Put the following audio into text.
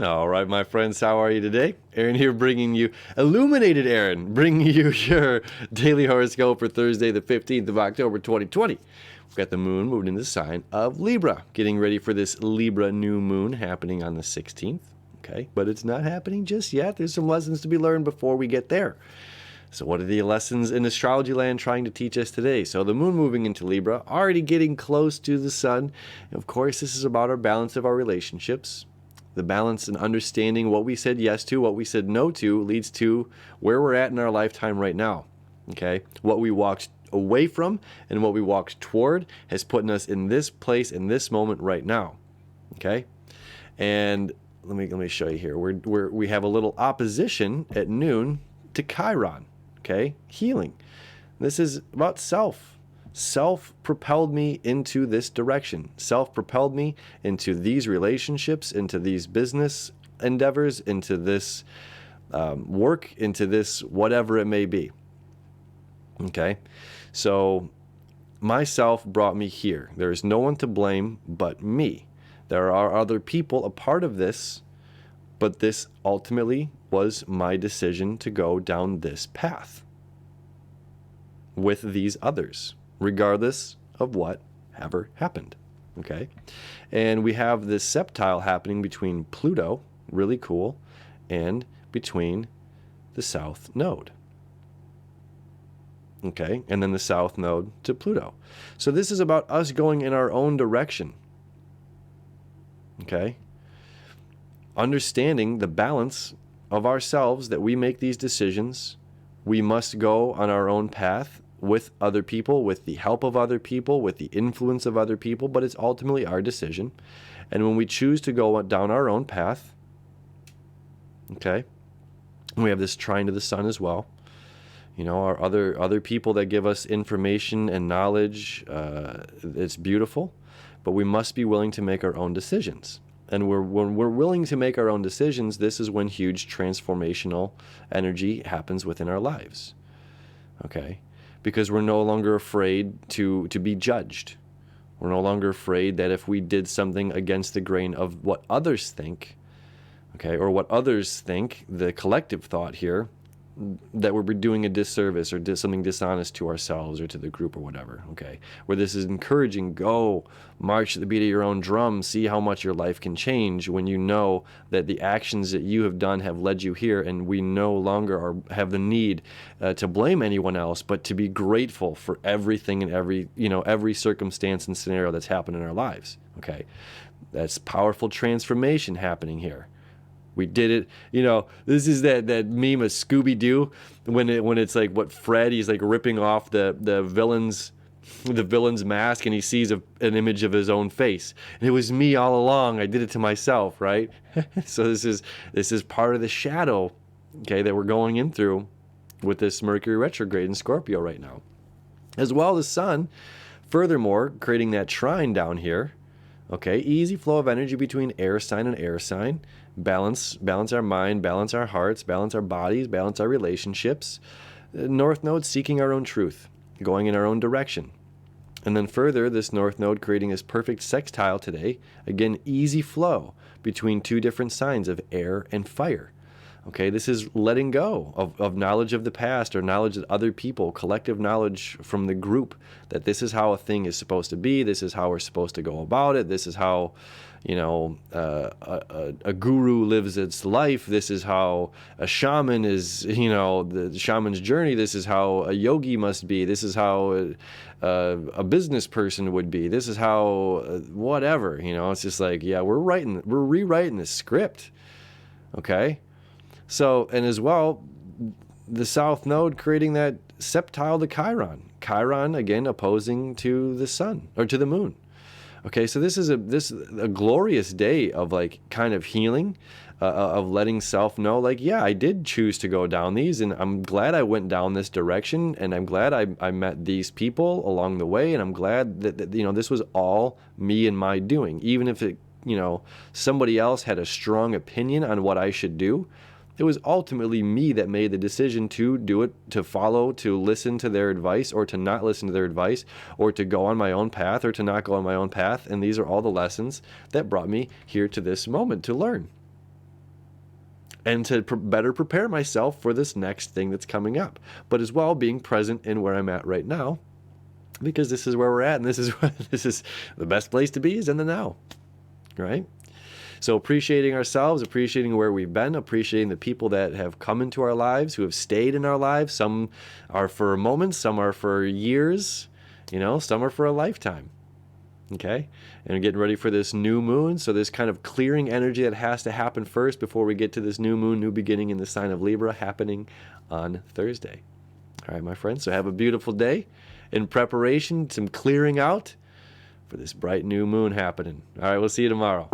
All right, my friends, how are you today? Aaron here bringing you, Illuminated Aaron, bringing you your daily horoscope for Thursday, the 15th of October, 2020. We've got the moon moving into the sign of Libra, getting ready for this Libra new moon happening on the 16th. Okay, but it's not happening just yet. There's some lessons to be learned before we get there. So what are the lessons in astrology land trying to teach us today? So the moon moving into Libra, already getting close to the sun. Of course, this is about our balance of our relationships. The balance and understanding what we said yes to, what we said no to, leads to where we're at in our lifetime right now. Okay, what we walked away from and what we walked toward has put us in this place in this moment right now. Okay, and let me show you here. We have a little opposition at noon to Chiron. Okay, healing. This is about self. Self propelled me into this direction. Self propelled me into these relationships, into these business endeavors, into this work, into this whatever it may be. Okay, so myself brought me here. There is no one to blame but me. There are other people a part of this, but this ultimately was my decision to go down this path with these others, regardless of what ever happened. Okay, and we have this septile happening between Pluto, really cool, and between the south node. Okay, and then the south node to Pluto. So this is about us going in our own direction. Okay, understanding the balance of ourselves, that we make these decisions. We must go on our own path with other people, with the help of other people, with the influence of other people, but it's ultimately our decision. And when we choose to go down our own path, okay, we have this trine to the sun as well. You know, our other people that give us information and knowledge, it's beautiful, but we must be willing to make our own decisions. And when we're willing to make our own decisions, this is when huge transformational energy happens within our lives. Okay? Because we're no longer afraid to be judged. We're no longer afraid that if we did something against the grain of what others think, okay, or what others think, the collective thought here, that we're doing a disservice or something dishonest to ourselves or to the group or whatever, okay? Where this is encouraging, go, march to the beat of your own drum, see how much your life can change when you know that the actions that you have done have led you here, and we no longer have the need to blame anyone else, but to be grateful for everything and every circumstance and scenario that's happened in our lives, okay? That's powerful transformation happening here. We did it, this is that meme of Scooby-Doo when it's like what Fred, he's like ripping off the villain's mask and he sees an image of his own face. And it was me all along. I did it to myself, right? So this is part of the shadow, okay, that we're going in through with this Mercury retrograde in Scorpio right now. As well as the sun, furthermore, creating that trine down here. Okay, easy flow of energy between air sign and air sign. Balance our mind, balance our hearts, balance our bodies, balance our relationships. North node seeking our own truth, going in our own direction. And then further, this north node creating this perfect sextile today. Again, easy flow between two different signs of air and fire. Okay, this is letting go of knowledge of the past or knowledge that other people, collective knowledge from the group, that this is how a thing is supposed to be, this is how we're supposed to go about it, this is how, a guru lives its life, this is how a shaman is, the shaman's journey, this is how a yogi must be, this is how a business person would be, this is how whatever, it's just like, yeah, we're rewriting the script, okay? So, and as well, the south node creating that septile to Chiron. Chiron, again, opposing to the sun, or to the moon. Okay, so this is a glorious day of like kind of healing, of letting self know, like, yeah, I did choose to go down these, and I'm glad I went down this direction, and I'm glad I met these people along the way, and I'm glad that this was all me and my doing. Even if it, somebody else had a strong opinion on what I should do, it was ultimately me that made the decision to do it, to follow, to listen to their advice, or to not listen to their advice, or to go on my own path, or to not go on my own path. And these are all the lessons that brought me here to this moment to learn. and to better prepare myself for this next thing that's coming up. But as well, being present in where I'm at right now, because this is where we're at, and this is the best place to be, is in the now, right? So appreciating ourselves, appreciating where we've been, appreciating the people that have come into our lives, who have stayed in our lives. Some are for moments, some are for years, some are for a lifetime. Okay? And we're getting ready for this new moon. So this kind of clearing energy that has to happen first before we get to this new moon, new beginning in the sign of Libra, happening on Thursday. All right, my friends. So have a beautiful day in preparation, some clearing out for this bright new moon happening. All right, we'll see you tomorrow.